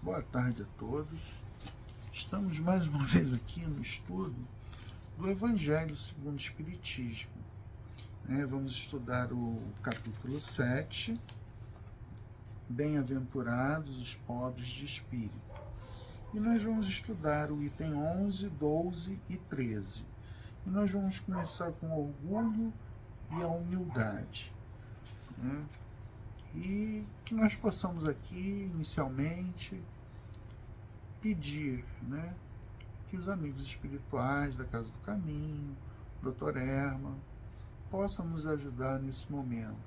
Boa tarde a todos. Estamos mais uma vez aqui no estudo do Evangelho segundo o Espiritismo. Vamos estudar o capítulo 7, Bem-aventurados os pobres de espírito. E nós vamos estudar o item 11, 12 e 13. E nós vamos começar com o orgulho e a humildade. E que nós possamos aqui, inicialmente, pedir, que os amigos espirituais da Casa do Caminho, Dr. Herman, possam nos ajudar nesse momento,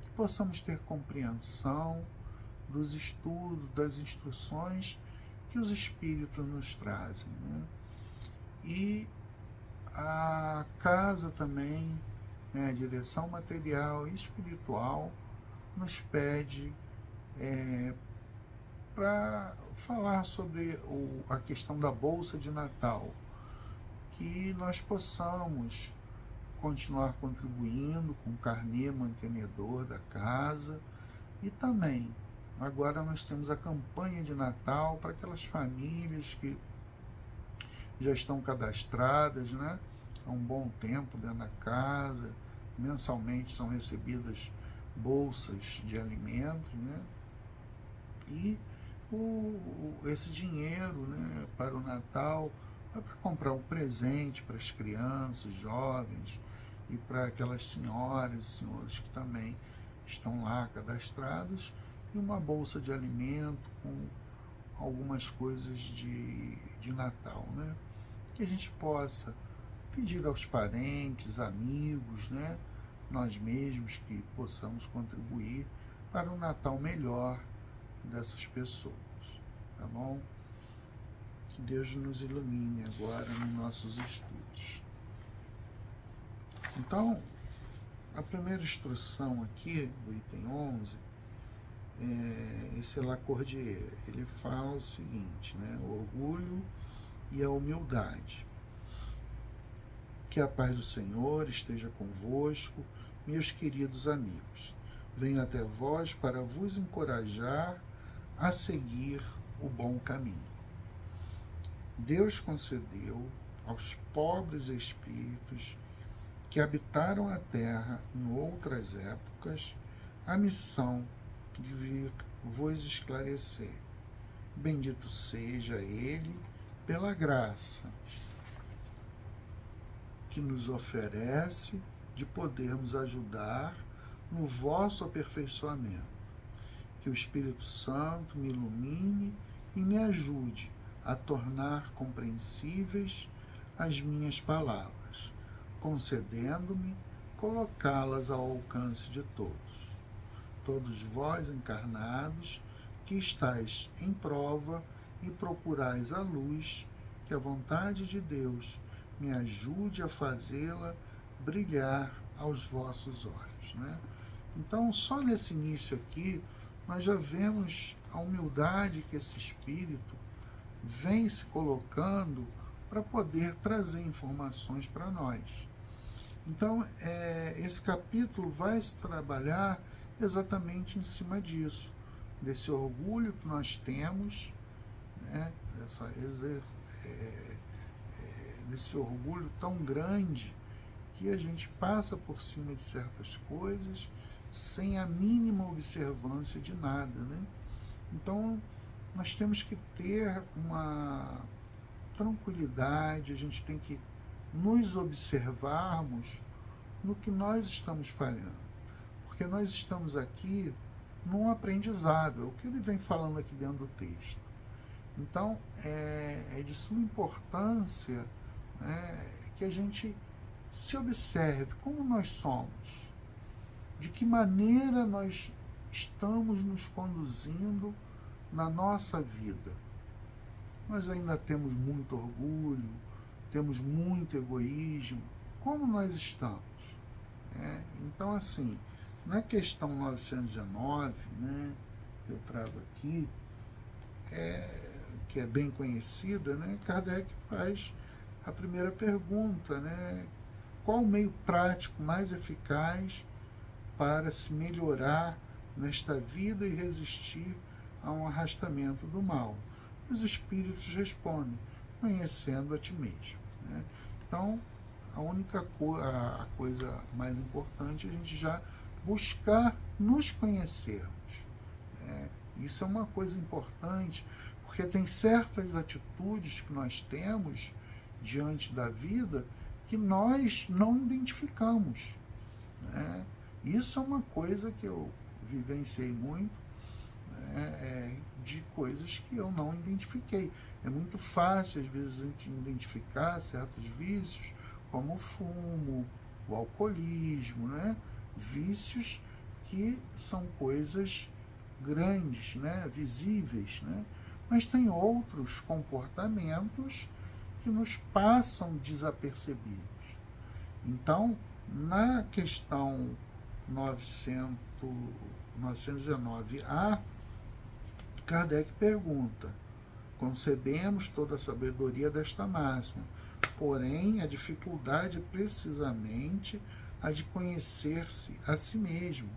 que possamos ter compreensão dos estudos, das instruções que os espíritos nos trazem. E a casa também, a direção material e espiritual, nos pede para falar sobre a questão da Bolsa de Natal, que nós possamos continuar contribuindo com o carnê mantenedor da casa. E também, agora nós temos a campanha de Natal para aquelas famílias que já estão cadastradas, há um bom tempo dentro da casa, mensalmente são recebidas bolsas de alimentos, e esse dinheiro, para o Natal, é para comprar um presente para as crianças, jovens, e para aquelas senhoras e senhores que também estão lá cadastrados, e uma bolsa de alimento com algumas coisas de Natal, que a gente possa pedir aos parentes, amigos, nós mesmos, que possamos contribuir para um Natal melhor dessas pessoas, tá bom? Que Deus nos ilumine agora nos nossos estudos. Então, a primeira instrução aqui do item 11 esse Lacordaire, ele fala o seguinte, o orgulho e a humildade. Que a paz do Senhor esteja convosco, meus queridos amigos. Venho até vós para vos encorajar a seguir o bom caminho. Deus concedeu aos pobres espíritos que habitaram a terra em outras épocas a missão de vir vos esclarecer. Bendito seja Ele pela graça que nos oferece de podermos ajudar no vosso aperfeiçoamento. Que o Espírito Santo me ilumine e me ajude a tornar compreensíveis as minhas palavras, concedendo-me colocá-las ao alcance de todos. Todos vós, encarnados, que estáis em prova e procurais a luz, que a vontade de Deus me ajude a fazê-la brilhar aos vossos olhos. Então, só nesse início aqui, nós já vemos a humildade que esse espírito vem se colocando para poder trazer informações para nós. Então, esse capítulo vai se trabalhar exatamente em cima disso, desse orgulho que nós temos, desse orgulho tão grande que a gente passa por cima de certas coisas sem a mínima observância de nada, Então, nós temos que ter uma tranquilidade, a gente tem que nos observarmos no que nós estamos falhando, porque nós estamos aqui num aprendizado, é o que ele vem falando aqui dentro do texto. Então, é de suma importância que a gente se observe como nós somos, de que maneira nós estamos nos conduzindo na nossa vida. Nós ainda temos muito orgulho, temos muito egoísmo. Como nós estamos? Então, assim, na questão 919, que eu trago aqui, que é bem conhecida, Kardec faz a primeira pergunta, qual o meio prático mais eficaz para se melhorar nesta vida e resistir a um arrastamento do mal. Os espíritos respondem, conhecendo a ti mesmo. Né? Então, a coisa mais importante é a gente já buscar nos conhecermos. Né? Isso é uma coisa importante, porque tem certas atitudes que nós temos diante da vida que nós não identificamos. Né? Isso é uma coisa que eu vivenciei muito, né? De coisas que eu não identifiquei. É muito fácil, às vezes, a gente identificar certos vícios, como o fumo, o alcoolismo, né? Vícios que são coisas grandes, né? Visíveis, né? Mas tem outros comportamentos que nos passam desapercebidos. Então, na questão 919A, Kardec pergunta: concebemos toda a sabedoria desta máxima, porém a dificuldade é precisamente a de conhecer-se a si mesmo.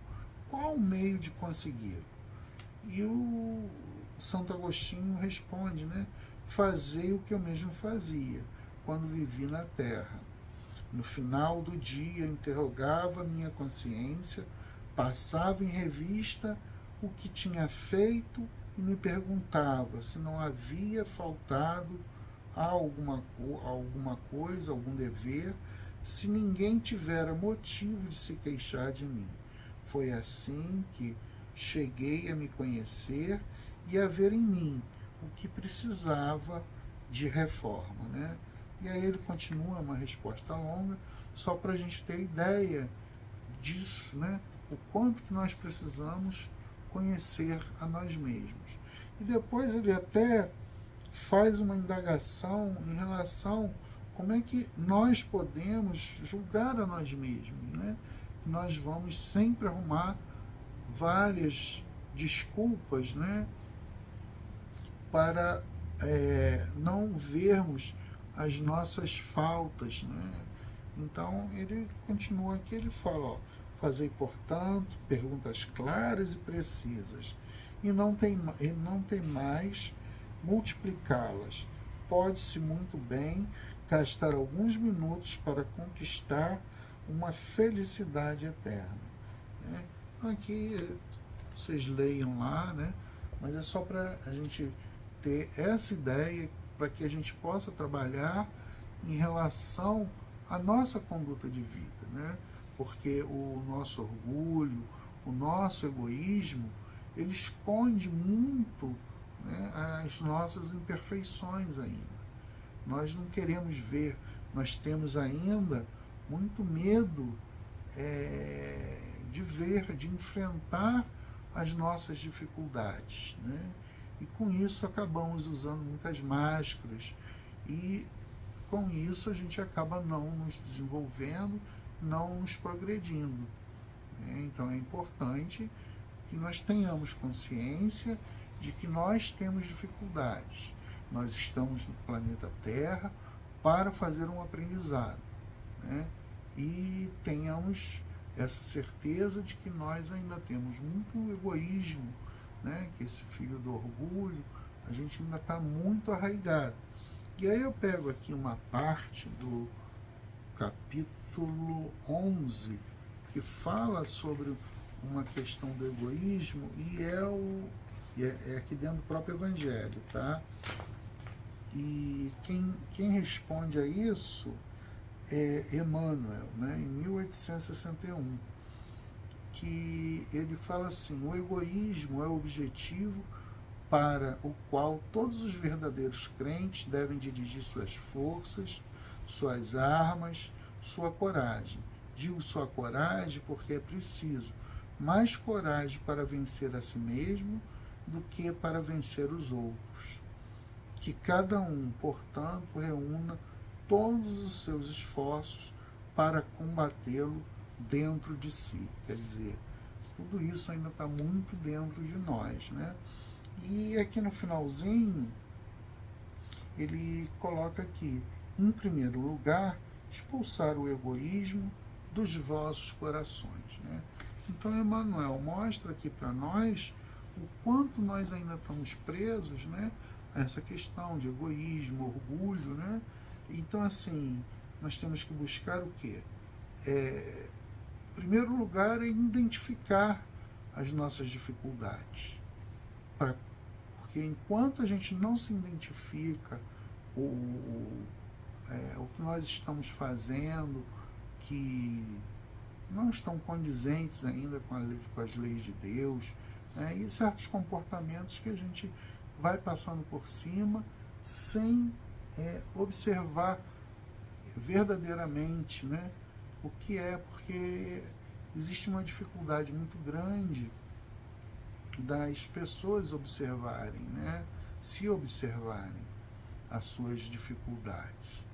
Qual o meio de consegui-lo? E o Santo Agostinho responde, né? Fazei o que eu mesmo fazia quando vivi na terra. No final do dia, interrogava minha consciência, passava em revista o que tinha feito e me perguntava se não havia faltado a alguma coisa, algum dever, se ninguém tivera motivo de se queixar de mim. Foi assim que cheguei a me conhecer e a ver em mim o que precisava de reforma, né? E aí ele continua, uma resposta longa, só para a gente ter ideia disso, né? O quanto que nós precisamos conhecer a nós mesmos. E depois ele até faz uma indagação em relação como é que nós podemos julgar a nós mesmos, né? Nós vamos sempre arrumar várias desculpas, né? Para não vermos as nossas faltas, né? Então ele continua aqui, ele fala, ó, fazei, portanto, perguntas claras e precisas, e não tem mais multiplicá-las. Pode-se muito bem gastar alguns minutos para conquistar uma felicidade eterna. Né? Aqui vocês leiam lá, né? Mas é só para a gente ter essa ideia, para que a gente possa trabalhar em relação à nossa conduta de vida, né? Porque o nosso orgulho, o nosso egoísmo, ele esconde muito, né, as nossas imperfeições ainda. Nós não queremos ver, nós temos ainda muito medo de ver, de enfrentar as nossas dificuldades, né? E com isso acabamos usando muitas máscaras e com isso a gente acaba não nos desenvolvendo, não nos progredindo, né? Então é importante que nós tenhamos consciência de que nós temos dificuldades. Nós estamos no planeta Terra para fazer um aprendizado, né? E tenhamos essa certeza de que nós ainda temos muito egoísmo, né? Que esse filho do orgulho, a gente ainda está muito arraigado. E aí eu pego aqui uma parte do capítulo 11, que fala sobre uma questão do egoísmo, e é aqui dentro do próprio Evangelho, tá? E quem responde a isso é Emmanuel, né, em 1861, que ele fala assim: o egoísmo é o objetivo para o qual todos os verdadeiros crentes devem dirigir suas forças, suas armas, sua coragem. Digo sua coragem porque é preciso mais coragem para vencer a si mesmo do que para vencer os outros. Que cada um, portanto, reúna todos os seus esforços para combatê-lo dentro de si. Quer dizer, tudo isso ainda está muito dentro de nós, né? E aqui no finalzinho, ele coloca aqui: em primeiro lugar, expulsar o egoísmo dos vossos corações, né? Então, Emmanuel mostra aqui para nós o quanto nós ainda estamos presos, né, a essa questão de egoísmo, orgulho, né? Então, assim, nós temos que buscar o quê? Em primeiro lugar, é identificar as nossas dificuldades. Porque enquanto a gente não se identifica o que nós estamos fazendo, que não estão condizentes ainda com as leis de Deus, né, e certos comportamentos que a gente vai passando por cima sem observar verdadeiramente, né, o que é, porque existe uma dificuldade muito grande das pessoas observarem, né, se observarem as suas dificuldades.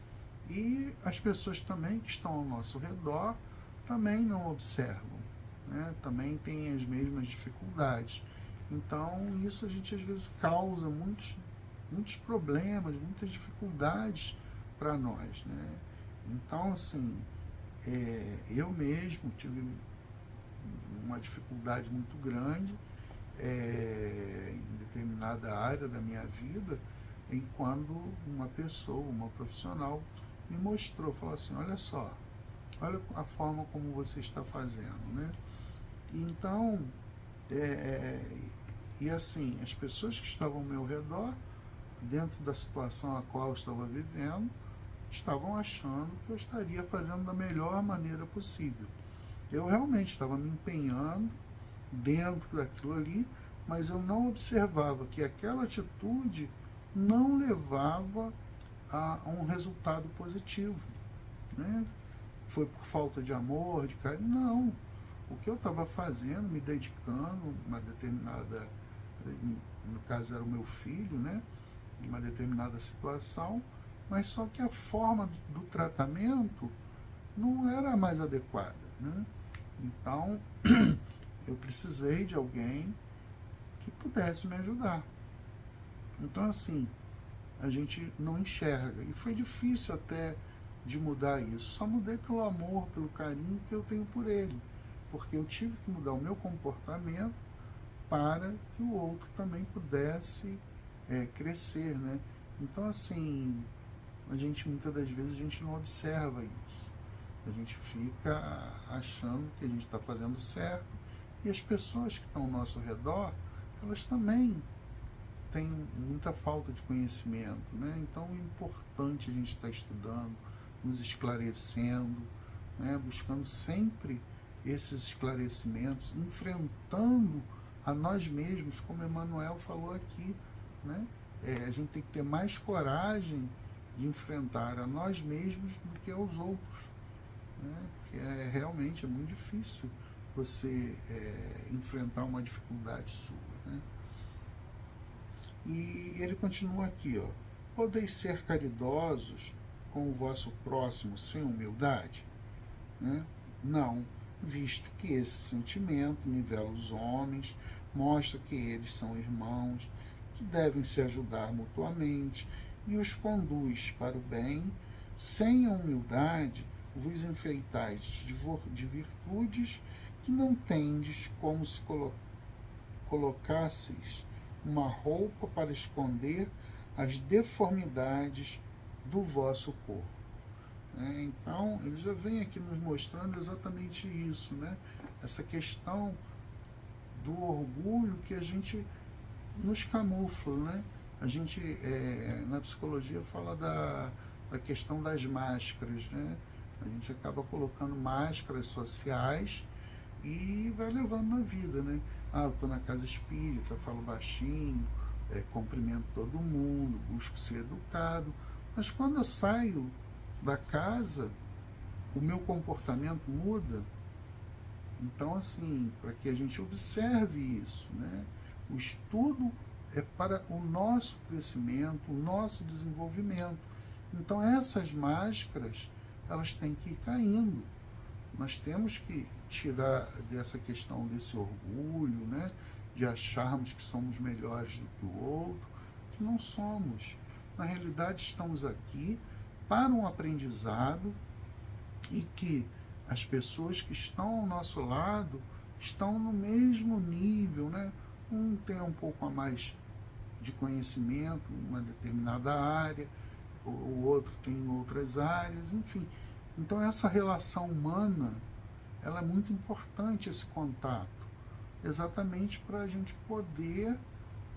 E as pessoas também que estão ao nosso redor também não observam, né, também têm as mesmas dificuldades. Então, isso a gente às vezes causa muitos problemas, muitas dificuldades para nós, né? Então, assim, eu mesmo tive uma dificuldade muito grande em determinada área da minha vida, em quando uma pessoa, uma profissional, me mostrou, falou assim, olha só, olha a forma como você está fazendo, né? E então, e assim, as pessoas que estavam ao meu redor, dentro da situação a qual eu estava vivendo, estavam achando que eu estaria fazendo da melhor maneira possível. Eu realmente estava me empenhando dentro daquilo ali, mas eu não observava que aquela atitude não levava a um resultado positivo, né? Foi por falta de amor, de carinho? Não. O que eu estava fazendo, me dedicando, uma determinada, no caso era o meu filho, né? Uma determinada situação, mas só que a forma do tratamento não era a mais adequada, né? Então, eu precisei de alguém que pudesse me ajudar. Então, assim, a gente não enxerga. E foi difícil até de mudar isso. Só mudei pelo amor, pelo carinho que eu tenho por ele. Porque eu tive que mudar o meu comportamento para que o outro também pudesse crescer, né? Então, assim, a gente muitas das vezes a gente não observa isso. A gente fica achando que a gente está fazendo certo e as pessoas que estão ao nosso redor, elas também têm muita falta de conhecimento, né? Então é importante a gente estar estudando, nos esclarecendo, né? Buscando sempre esses esclarecimentos, enfrentando a nós mesmos, como Emmanuel falou aqui, né? A gente tem que ter mais coragem de enfrentar a nós mesmos do que aos outros, né? Porque realmente é muito difícil você enfrentar uma dificuldade sua, né? E ele continua aqui, ó, podeis ser caridosos com o vosso próximo sem humildade? Né? Não, visto que esse sentimento nivela os homens, mostra que eles são irmãos, que devem se ajudar mutuamente e os conduz para o bem. Sem a humildade vos enfeitais de virtudes que não tendes como se colocasseis uma roupa para esconder as deformidades do vosso corpo. Então, ele já vem aqui nos mostrando exatamente isso, né? Essa questão do orgulho que a gente nos camufla, né? A gente, na psicologia, fala da questão das máscaras, né? A gente acaba colocando máscaras sociais e vai levando na vida, né? Eu estou na casa espírita, falo baixinho, cumprimento todo mundo, busco ser educado, mas quando eu saio da casa, o meu comportamento muda. Então, assim, para que a gente observe isso, né? O estudo é para o nosso crescimento, o nosso desenvolvimento. Então, essas máscaras, elas têm que ir caindo. Nós temos que tirar dessa questão desse orgulho, né? De acharmos que somos melhores do que o outro, que não somos. Na realidade, estamos aqui para um aprendizado e que as pessoas que estão ao nosso lado estão no mesmo nível, né? um tem um pouco a mais de conhecimento em uma determinada área, o outro tem outras áreas, enfim. Então essa relação humana, ela é muito importante, esse contato, exatamente para a gente poder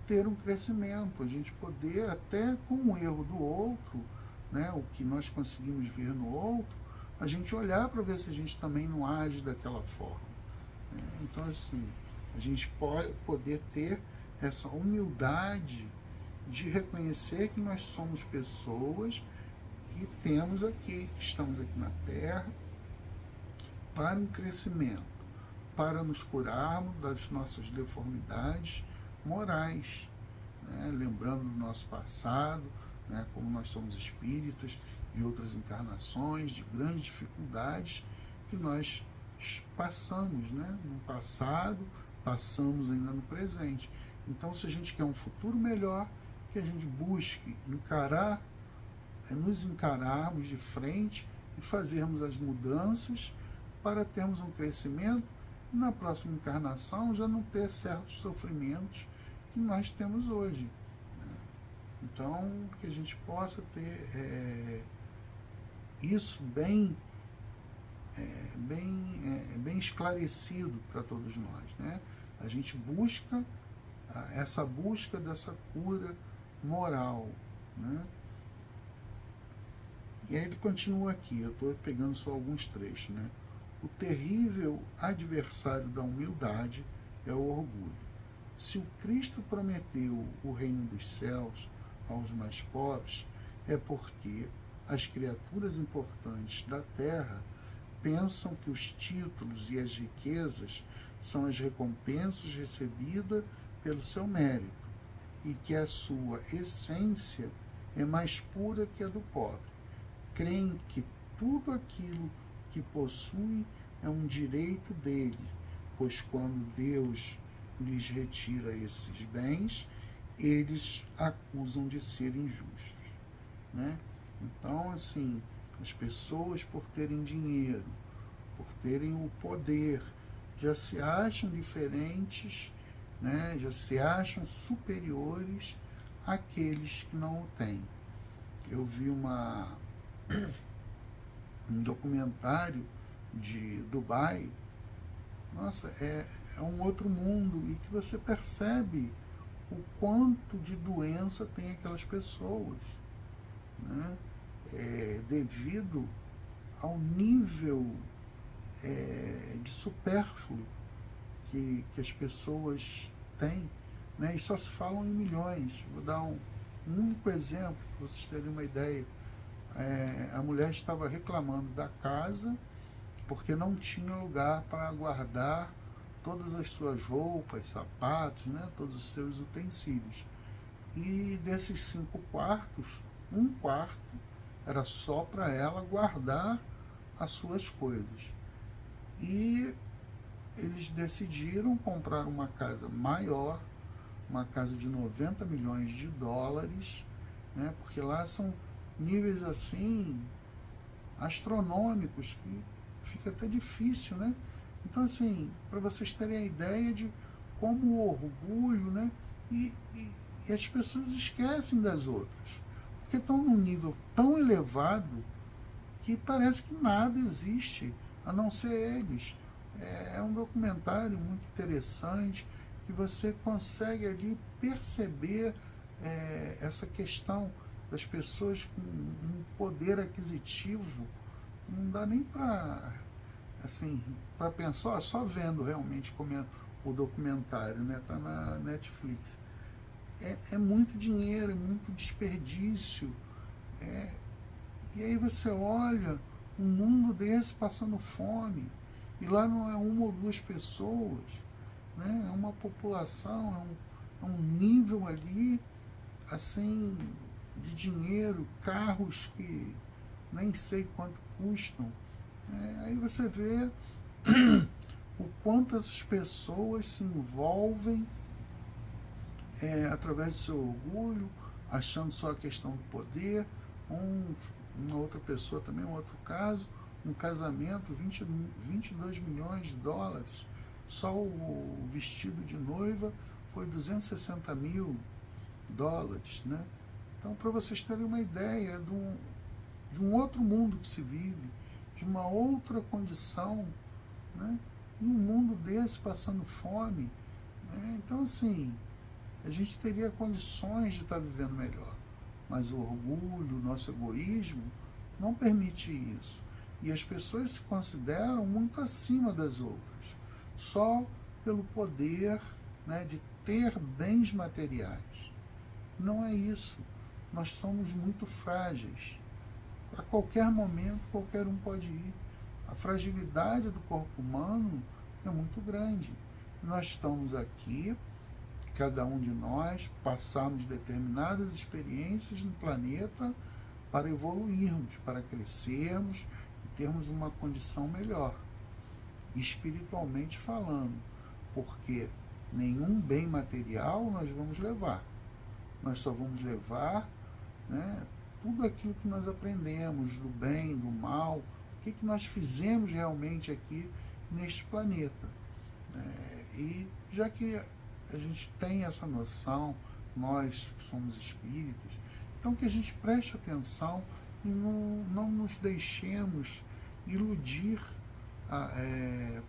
ter um crescimento, a gente poder, até com o erro do outro, né, o que nós conseguimos ver no outro, a gente olhar para ver se a gente também não age daquela forma. Né? Então, assim, a gente pode poder ter essa humildade de reconhecer que nós somos pessoas que temos aqui, que estamos aqui na Terra, para um crescimento, para nos curarmos das nossas deformidades morais, né? Lembrando do nosso passado, né? Como nós somos espíritas de outras encarnações, de grandes dificuldades que nós passamos, né? No passado, passamos ainda no presente. Então, se a gente quer um futuro melhor, que a gente busque encarar, nos encararmos de frente e fazermos as mudanças para termos um crescimento e na próxima encarnação já não ter certos sofrimentos que nós temos hoje. Né? Então, que a gente possa ter isso bem esclarecido para todos nós. Né? A gente busca essa busca dessa cura moral. Né? E aí ele continua aqui, eu estou pegando só alguns trechos. Né? O terrível adversário da humildade é o orgulho. Se o Cristo prometeu o reino dos céus aos mais pobres, é porque as criaturas importantes da terra pensam que os títulos e as riquezas são as recompensas recebidas pelo seu mérito e que a sua essência é mais pura que a do pobre. Creem que tudo aquilo que possui é um direito dele, pois quando Deus lhes retira esses bens, eles acusam de ser injustos. Né? Então, assim, as pessoas, por terem dinheiro, por terem o poder, já se acham diferentes, né? Já se acham superiores àqueles que não o têm. Eu vi um documentário de Dubai. Nossa, é um outro mundo, e que você percebe o quanto de doença tem aquelas pessoas, né? Devido ao nível de supérfluo que as pessoas têm, né? E só se falam em milhões. Vou dar um único exemplo para vocês terem uma ideia. A mulher estava reclamando da casa porque não tinha lugar para guardar todas as suas roupas, sapatos, né, todos os seus utensílios. E desses 5 quartos, 1 quarto era só para ela guardar as suas coisas. E eles decidiram comprar uma casa maior, uma casa de 90 milhões de dólares, né, porque lá são níveis assim astronômicos que fica até difícil, né? Então, assim, para vocês terem a ideia de como o orgulho, né? E as pessoas esquecem das outras, porque estão num nível tão elevado que parece que nada existe a não ser eles. É um documentário muito interessante que você consegue ali perceber essa questão das pessoas com um poder aquisitivo. Não dá nem para assim, para pensar, só vendo realmente como é o documentário, né? Tá na Netflix. É muito dinheiro, é muito desperdício. E aí você olha um mundo desse passando fome, e lá não é 1 ou 2 pessoas, né? É uma população, é um nível ali, assim, de dinheiro, carros que nem sei quanto custam. Aí você vê o quanto essas pessoas se envolvem através do seu orgulho, achando só a questão do poder. Uma outra pessoa também, um outro caso, um casamento, 22 milhões de dólares, só o vestido de noiva foi 260 mil dólares, né? Então, para vocês terem uma ideia de um outro mundo que se vive, de uma outra condição, né? E um mundo desse passando fome, né? Então, assim, a gente teria condições de estar vivendo melhor, mas o orgulho, o nosso egoísmo não permite isso. E as pessoas se consideram muito acima das outras, só pelo poder, né, de ter bens materiais. Não é isso. Nós somos muito frágeis. A qualquer momento, qualquer um pode ir. A fragilidade do corpo humano é muito grande. Nós estamos aqui, cada um de nós, passamos determinadas experiências no planeta para evoluirmos, para crescermos e termos uma condição melhor, espiritualmente falando, porque nenhum bem material nós vamos levar. Nós só vamos levar, né, tudo aquilo que nós aprendemos, do bem, do mal, o que nós fizemos realmente aqui neste planeta. E já que a gente tem essa noção, nós que somos espíritas, então que a gente preste atenção e não nos deixemos iludir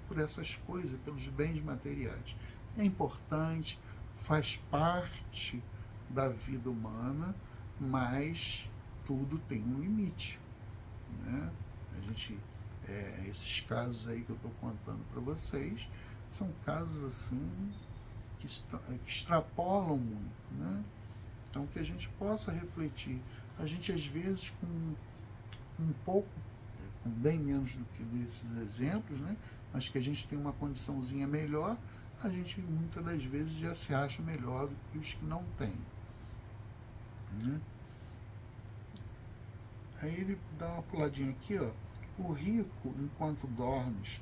por essas coisas, pelos bens materiais. É importante, faz parte da vida humana, mas tudo tem um limite, né? A gente, esses casos aí que eu estou contando para vocês, são casos assim que extrapolam muito, né? Então que a gente possa refletir. A gente às vezes com bem menos do que desses exemplos, né? Mas que a gente tem uma condiçãozinha melhor, a gente muitas das vezes já se acha melhor do que os que não têm, né? Aí ele dá uma puladinha aqui, ó. O rico, enquanto dormes,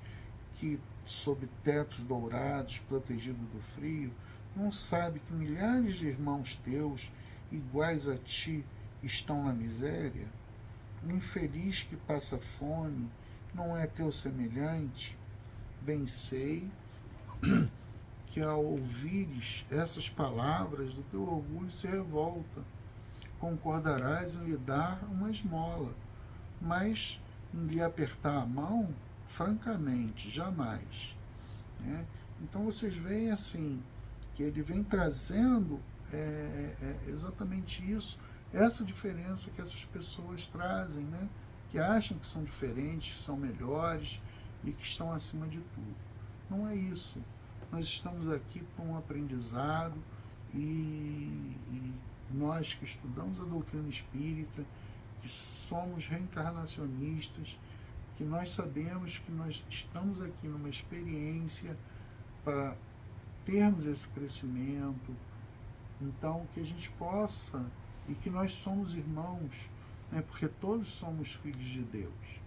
que sob tetos dourados, protegido do frio, não sabe que milhares de irmãos teus, iguais a ti, estão na miséria? O infeliz que passa fome não é teu semelhante? Bem sei que ao ouvires essas palavras, do teu orgulho se revolta. Concordarás em lhe dar uma esmola, mas em lhe apertar a mão, francamente, jamais, né? Então vocês veem assim, que ele vem trazendo exatamente isso, essa diferença que essas pessoas trazem, né? Que acham que são diferentes, que são melhores e que estão acima de tudo. Não é isso. Nós estamos aqui para um aprendizado e nós que estudamos a doutrina espírita, que somos reencarnacionistas, que nós sabemos que nós estamos aqui numa experiência para termos esse crescimento, então que a gente possa, e que nós somos irmãos, né, porque todos somos filhos de Deus,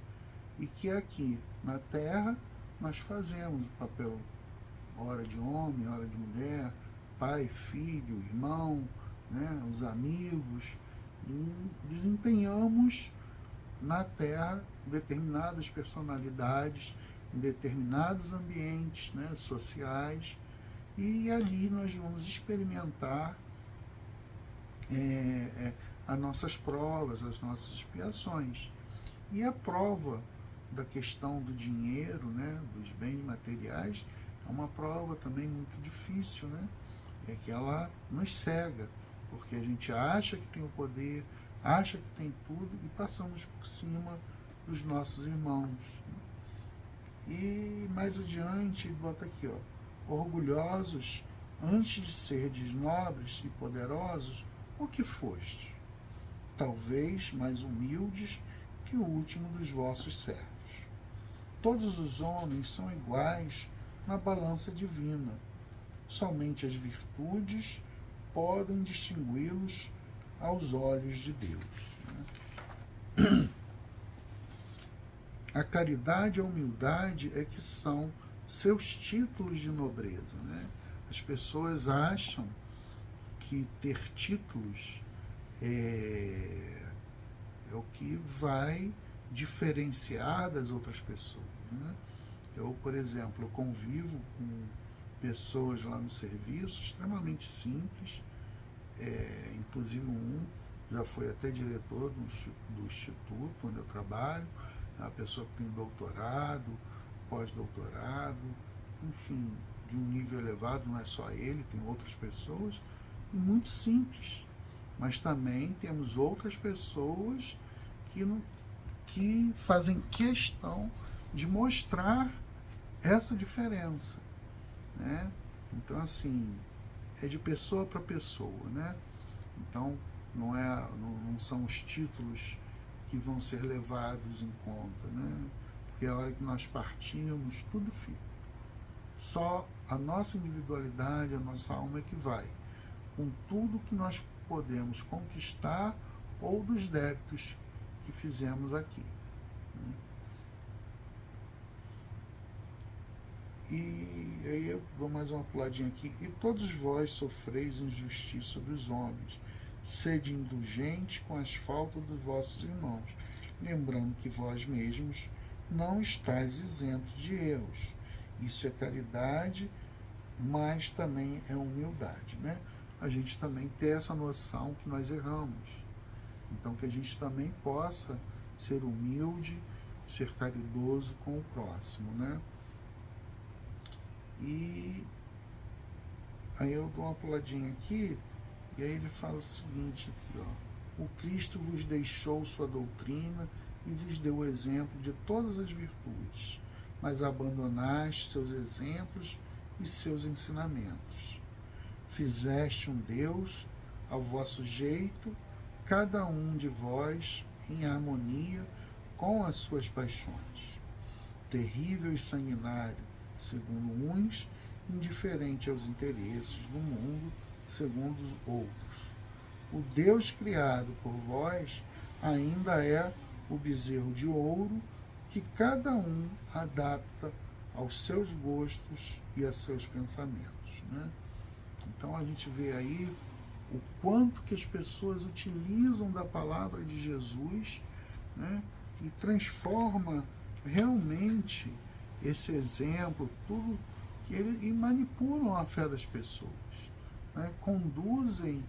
e que aqui na Terra nós fazemos o papel, hora de homem, hora de mulher, pai, filho, irmão, né, os amigos, e desempenhamos na Terra determinadas personalidades, em determinados ambientes, né, sociais, e ali nós vamos experimentar as nossas provas, as nossas expiações. E a prova da questão do dinheiro, né, dos bens materiais, é uma prova também muito difícil, né? É que ela nos cega, porque a gente acha que tem o poder, acha que tem tudo e passamos por cima dos nossos irmãos, né? E mais adiante, ele bota aqui, ó, orgulhosos, antes de serdes nobres e poderosos, o que foste? Talvez mais humildes que o último dos vossos servos. Todos os homens são iguais na balança divina. Somente as virtudes podem distingui-los aos olhos de Deus, né? A caridade e a humildade é que são seus títulos de nobreza, né? As pessoas acham que ter títulos é o que vai diferenciar das outras pessoas, né? Eu, por exemplo, convivo pessoas lá no serviço, extremamente simples, inclusive um já foi até diretor do instituto onde eu trabalho, é uma pessoa que tem doutorado, pós-doutorado, enfim, de um nível elevado, não é só ele, tem outras pessoas, e muito simples. Mas também temos outras pessoas que fazem questão de mostrar essa diferença, né? Então, assim, é de pessoa para pessoa, né? Então, não são os títulos que vão ser levados em conta, né? Porque a hora que nós partimos, tudo fica. Só a nossa individualidade, a nossa alma é que vai, com tudo que nós podemos conquistar ou dos débitos que fizemos aqui. E aí eu dou mais uma puladinha aqui. E todos vós sofreis injustiça dos homens, sede indulgentes com as faltas dos vossos irmãos, lembrando que vós mesmos não estáis isentos de erros. Isso é caridade, mas também é humildade, né? A gente também ter essa noção que nós erramos. Então, que a gente também possa ser humilde, ser caridoso com o próximo, né? E aí eu dou uma puladinha aqui, e aí ele fala o seguinte aqui, ó: o Cristo vos deixou sua doutrina e vos deu o exemplo de todas as virtudes, mas abandonaste seus exemplos e seus ensinamentos. Fizeste um Deus ao vosso jeito, cada um de vós em harmonia com as suas paixões. Terrível e sanguinário, segundo uns, indiferente aos interesses do mundo, segundo os outros. O Deus criado por vós ainda é o bezerro de ouro que cada um adapta aos seus gostos e a seus pensamentos, né? Então a gente vê aí o quanto que as pessoas utilizam da palavra de Jesus, né, e transforma realmente esse exemplo, tudo que e manipulam a fé das pessoas, né, conduzem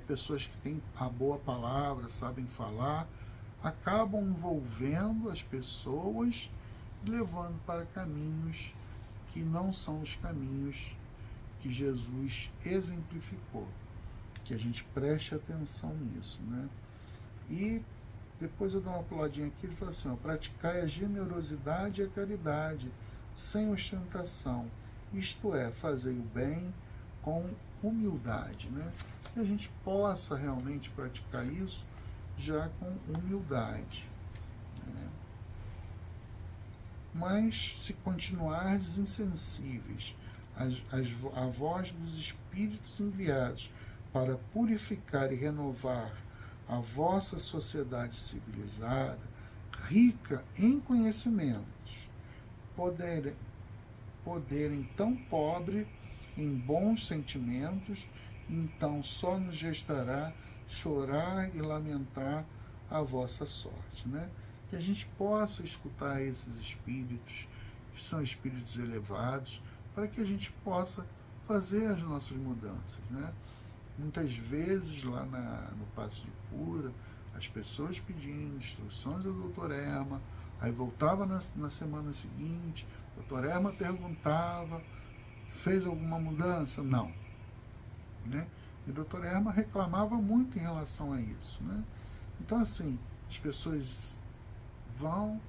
pessoas que têm a boa palavra, sabem falar, acabam envolvendo as pessoas, levando para caminhos que não são os caminhos que Jesus exemplificou. Que a gente preste atenção nisso, né? E depois eu dou uma puladinha aqui, ele fala assim, ó: praticai a generosidade e a caridade, sem ostentação, isto é, fazei o bem com humildade, né? Que a gente possa realmente praticar isso já com humildade, né? Mas se continuardes insensíveis à voz dos Espíritos enviados para purificar e renovar a vossa sociedade civilizada, rica em conhecimentos, poderem tão pobre em bons sentimentos, então só nos restará chorar e lamentar a vossa sorte, né? Que a gente possa escutar esses espíritos, que são espíritos elevados, para que a gente possa fazer as nossas mudanças, né? Muitas vezes lá no Passo de Cura, as pessoas pedindo instruções ao doutor Erma, aí voltava na semana seguinte, o doutor Erma perguntava, fez alguma mudança? Não, né? E o doutor Erma reclamava muito em relação a isso, né? Então, assim, as pessoas vão,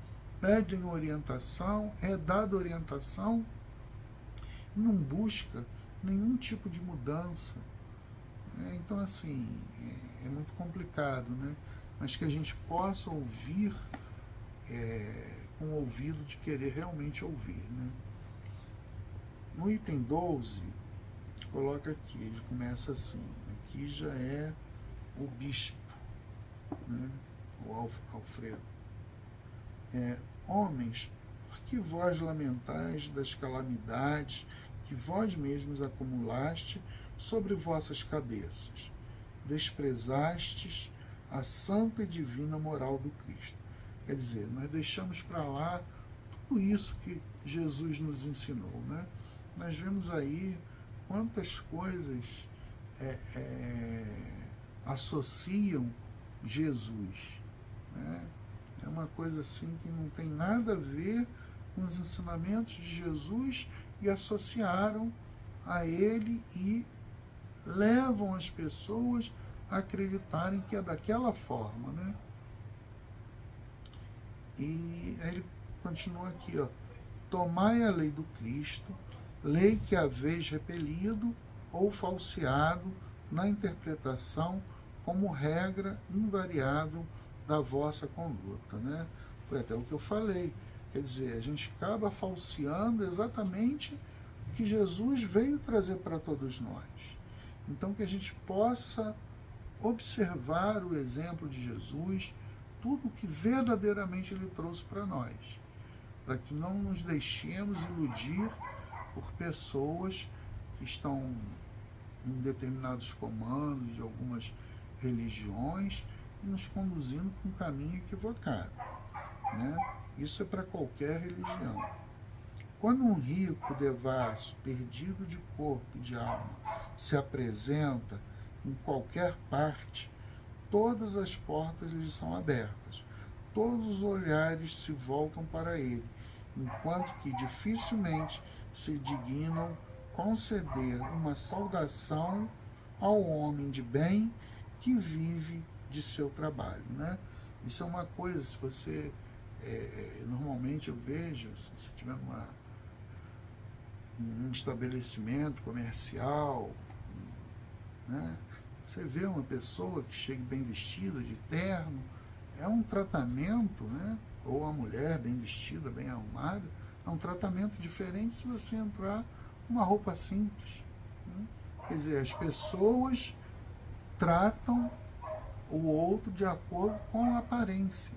pedem orientação, é dada orientação, e não busca nenhum tipo de mudança. Então, assim, é muito complicado, né? Mas que a gente possa ouvir com o ouvido de querer realmente ouvir, né? No item 12, coloca aqui, ele começa assim, aqui já é o bispo, né? O Alfredo. Homens, por que vós lamentais das calamidades que vós mesmos acumulaste sobre vossas cabeças? Desprezastes a santa e divina moral do Cristo. Quer dizer, nós deixamos para lá tudo isso que Jesus nos ensinou, né? nós vemos aí quantas coisas associam Jesus, né? É uma coisa assim que não tem nada a ver com os ensinamentos de Jesus e associaram a ele e levam as pessoas a acreditarem que é daquela forma, né? E aí ele continua aqui, ó: tomai a lei do Cristo, lei que haveis repelido ou falseado na interpretação como regra invariável da vossa conduta, né? Foi até o que eu falei. Quer dizer, a gente acaba falseando exatamente o que Jesus veio trazer para todos nós. Então, que a gente possa observar o exemplo de Jesus, tudo o que verdadeiramente ele trouxe para nós, para que não nos deixemos iludir por pessoas que estão em determinados comandos de algumas religiões e nos conduzindo para um caminho equivocado, né? Isso é para qualquer religião. Quando um rico devasso, perdido de corpo e de alma, se apresenta em qualquer parte, todas as portas lhe são abertas, todos os olhares se voltam para ele, enquanto que dificilmente se dignam conceder uma saudação ao homem de bem que vive de seu trabalho, né? Isso é uma coisa, se você, normalmente eu vejo, se você tiver um estabelecimento comercial, né? Você vê uma pessoa que chega bem vestida, de terno, é um tratamento, né? Ou a mulher bem vestida, bem arrumada, é um tratamento diferente se você entrar com uma roupa simples, né? Quer dizer, as pessoas tratam o outro de acordo com a aparência.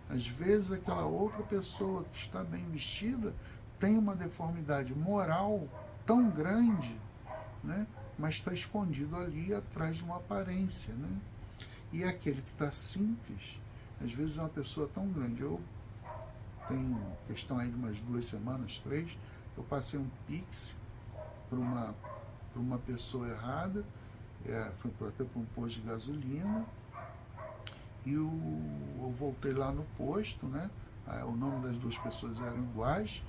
Às vezes aquela outra pessoa que está bem vestida tem uma deformidade moral tão grande, né? Mas está escondido ali atrás de uma aparência, né? E aquele que está simples, às vezes é uma pessoa tão grande. Eu tenho questão aí de umas 2 semanas, 3, eu passei um Pix para uma pessoa errada, foi até para um posto de gasolina, e eu voltei lá no posto, né? O nome das 2 pessoas eram iguais,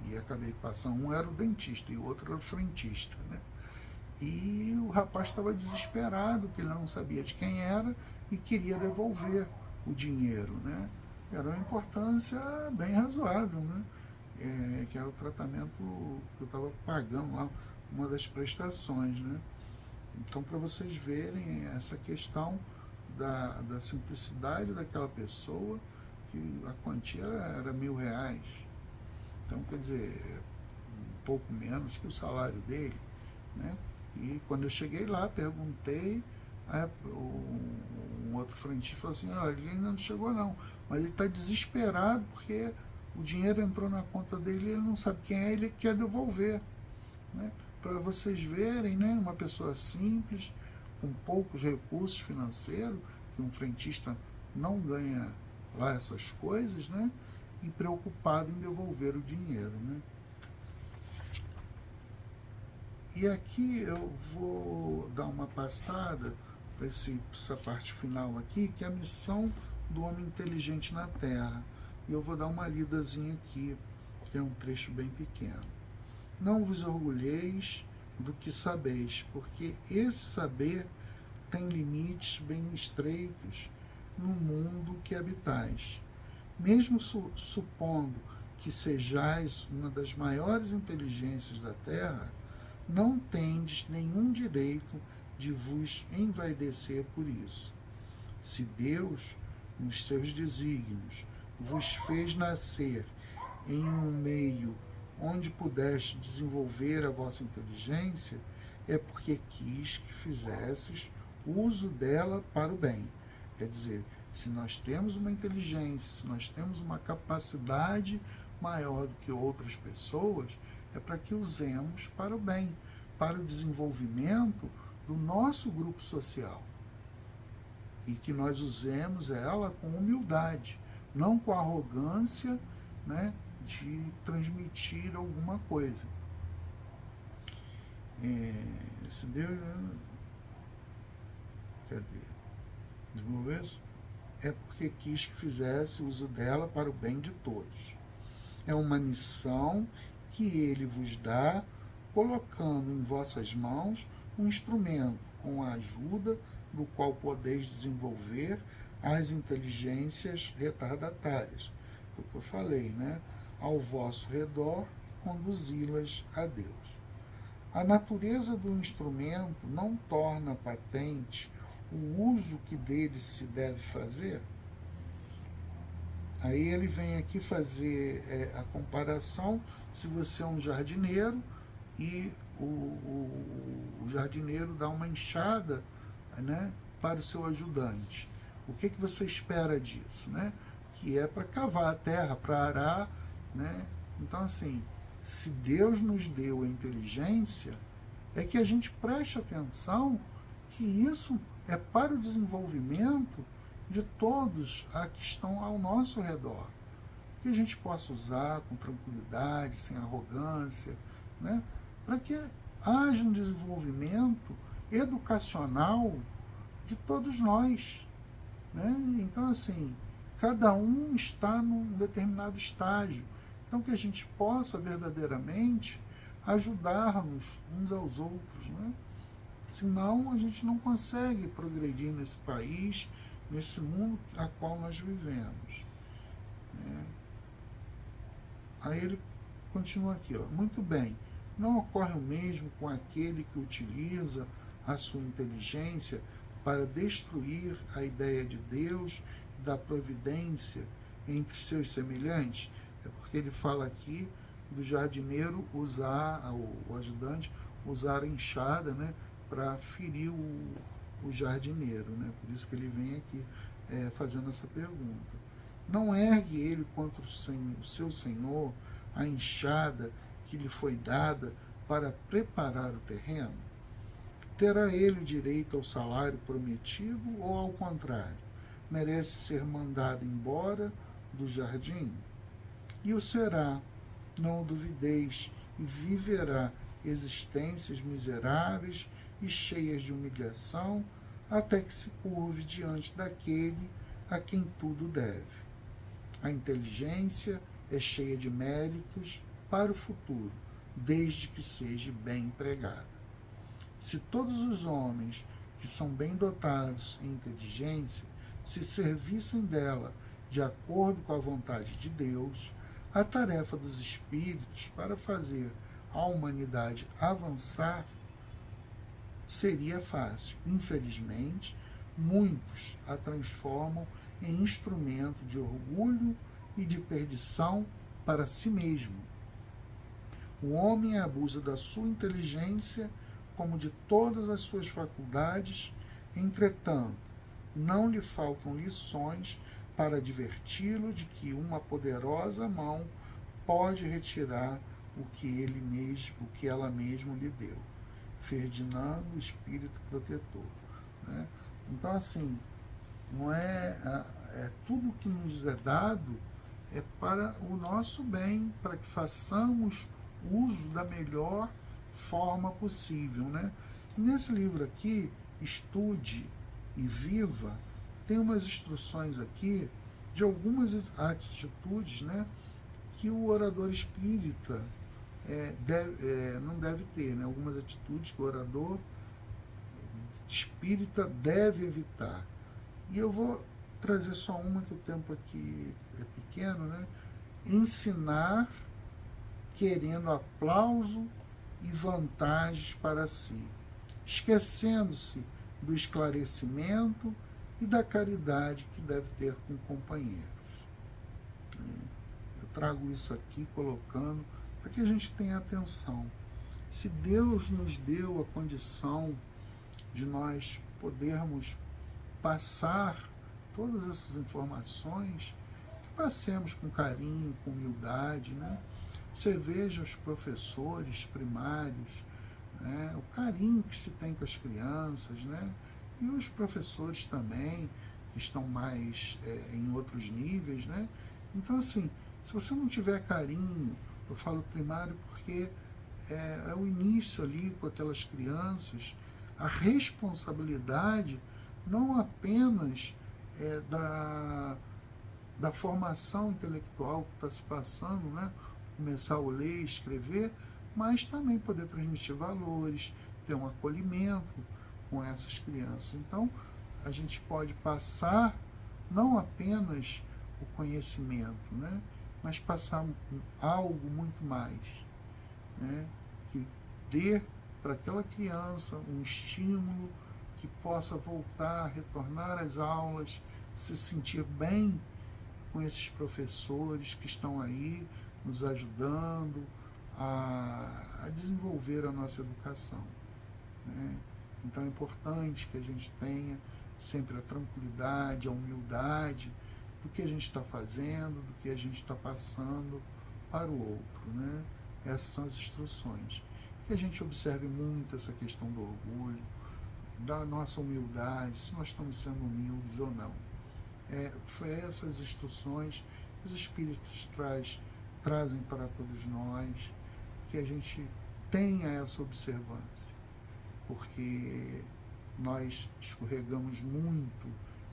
e acabei passando, um era o dentista e o outro era o frentista, né? E o rapaz estava desesperado, que ele não sabia de quem era e queria devolver o dinheiro, né? Era uma importância bem razoável, né? Que era o tratamento que eu estava pagando lá, uma das prestações, né? Então, para vocês verem essa questão da simplicidade daquela pessoa, que a quantia era R$1.000. Então, quer dizer, um pouco menos que o salário dele, né? E quando eu cheguei lá, perguntei, um outro frentista falou assim: olha, ele ainda não chegou não, mas ele está desesperado porque o dinheiro entrou na conta dele e ele não sabe quem é, ele quer devolver, né? Para vocês verem, né, uma pessoa simples, com poucos recursos financeiros, que um frentista não ganha lá essas coisas, né? E preocupado em devolver o dinheiro, né? E aqui eu vou dar uma passada para essa parte final aqui, que é a missão do homem inteligente na Terra. E eu vou dar uma lidazinha aqui, que é um trecho bem pequeno. Não vos orgulheis do que sabeis, porque esse saber tem limites bem estreitos no mundo que habitais. Mesmo supondo que sejais uma das maiores inteligências da Terra, não tendes nenhum direito de vos envaidecer por isso. Se Deus, nos seus desígnios, vos fez nascer em um meio onde pudeste desenvolver a vossa inteligência, é porque quis que fizesses uso dela para o bem. Quer dizer, se nós temos uma inteligência, se nós temos uma capacidade maior do que outras pessoas, é para que usemos para o bem, para o desenvolvimento do nosso grupo social. E que nós usemos ela com humildade, não com arrogância, né, de transmitir alguma coisa. Se Deus... Cadê? Desenvolver isso? É porque quis que fizesse uso dela para o bem de todos. É uma missão que ele vos dá, colocando em vossas mãos um instrumento com a ajuda do qual podeis desenvolver as inteligências retardatárias, o que eu falei, né? Ao vosso redor, conduzi-las a Deus. A natureza do instrumento não torna patente o uso que dele se deve fazer? Aí ele vem aqui fazer a comparação, se você é um jardineiro e o jardineiro dá uma enxada, né, para o seu ajudante. O que você espera disso? Né? Que é para cavar a terra, para arar. Né? Então, assim, se Deus nos deu a inteligência, é que a gente preste atenção que isso é para o desenvolvimento de todos que estão ao nosso redor. Que a gente possa usar com tranquilidade, sem arrogância, né? Para que haja um desenvolvimento educacional de todos nós. Né? Então, assim, cada um está num determinado estágio. Então, que a gente possa verdadeiramente ajudar-nos uns aos outros. Né? Senão, a gente não consegue progredir nesse país, nesse mundo a qual nós vivemos. Né? Aí ele continua aqui, ó. Muito bem, não ocorre o mesmo com aquele que utiliza a sua inteligência para destruir a ideia de Deus e da providência entre seus semelhantes? É porque ele fala aqui do jardineiro usar, o ajudante usar a enxada, né, para ferir o jardineiro, né? Por isso que ele vem aqui fazendo essa pergunta. Não ergue ele contra o seu senhor a enxada que lhe foi dada para preparar o terreno? Terá ele o direito ao salário prometido ou, ao contrário, merece ser mandado embora do jardim? E o será, não o duvideis, e viverá existências miseráveis e cheias de humilhação, até que se curve diante daquele a quem tudo deve. A inteligência é cheia de méritos para o futuro, desde que seja bem empregada. Se todos os homens que são bem dotados em inteligência se servissem dela de acordo com a vontade de Deus, a tarefa dos espíritos para fazer a humanidade avançar seria fácil. Infelizmente, muitos a transformam em instrumento de orgulho e de perdição para si mesmo. O homem abusa da sua inteligência como de todas as suas faculdades, entretanto, não lhe faltam lições para adverti-lo de que uma poderosa mão pode retirar o que ela mesma lhe deu. Ferdinando, o espírito protetor. Né? Então, assim, não é tudo que nos é dado é para o nosso bem, para que façamos uso da melhor forma possível. Né? E nesse livro aqui, Estude e Viva, tem umas instruções aqui de algumas atitudes, né, que o orador espírita não deve ter, né? Algumas atitudes que o orador espírita deve evitar. E eu vou trazer só uma, que o tempo aqui é pequeno, né? Ensinar querendo aplauso e vantagens para si, esquecendo-se do esclarecimento e da caridade que deve ter com companheiros. Eu trago isso aqui colocando para que a gente tenha atenção. Se Deus nos deu a condição de nós podermos passar todas essas informações, que passemos com carinho, com humildade, né? Você veja os professores primários, né? O carinho que se tem com as crianças, né? E os professores também, que estão mais em outros níveis, né? Então, assim, se você não tiver carinho, eu falo primário porque é o início ali com aquelas crianças, a responsabilidade não apenas da formação intelectual que está se passando, né? Começar a ler, escrever, mas também poder transmitir valores, ter um acolhimento com essas crianças. Então, a gente pode passar não apenas o conhecimento, né? Mas passar algo muito mais, né? Que dê para aquela criança um estímulo que possa voltar, retornar às aulas, se sentir bem com esses professores que estão aí nos ajudando a desenvolver a nossa educação, né? Então é importante que a gente tenha sempre a tranquilidade, a humildade do que a gente está fazendo, do que a gente está passando para o outro, né? Essas são as instruções. Que a gente observe muito essa questão do orgulho, da nossa humildade, se nós estamos sendo humildes ou não. Foi essas instruções que os Espíritos trazem para todos nós, que a gente tenha essa observância, porque nós escorregamos muito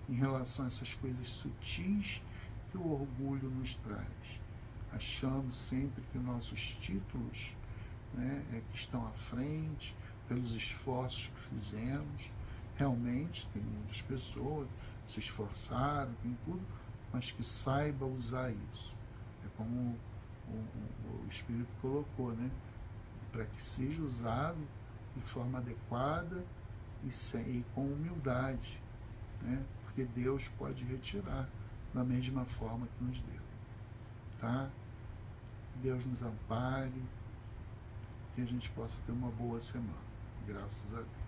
em relação a essas coisas sutis que o orgulho nos traz, achando sempre que nossos títulos, né, que estão à frente, pelos esforços que fizemos. Realmente tem muitas pessoas que se esforçaram, tem tudo, mas que saiba usar isso. É como o Espírito colocou, né? Para que seja usado de forma adequada e com humildade, né? Porque Deus pode retirar da mesma forma que nos deu. Tá? Deus nos ampare, que a gente possa ter uma boa semana. Graças a Deus.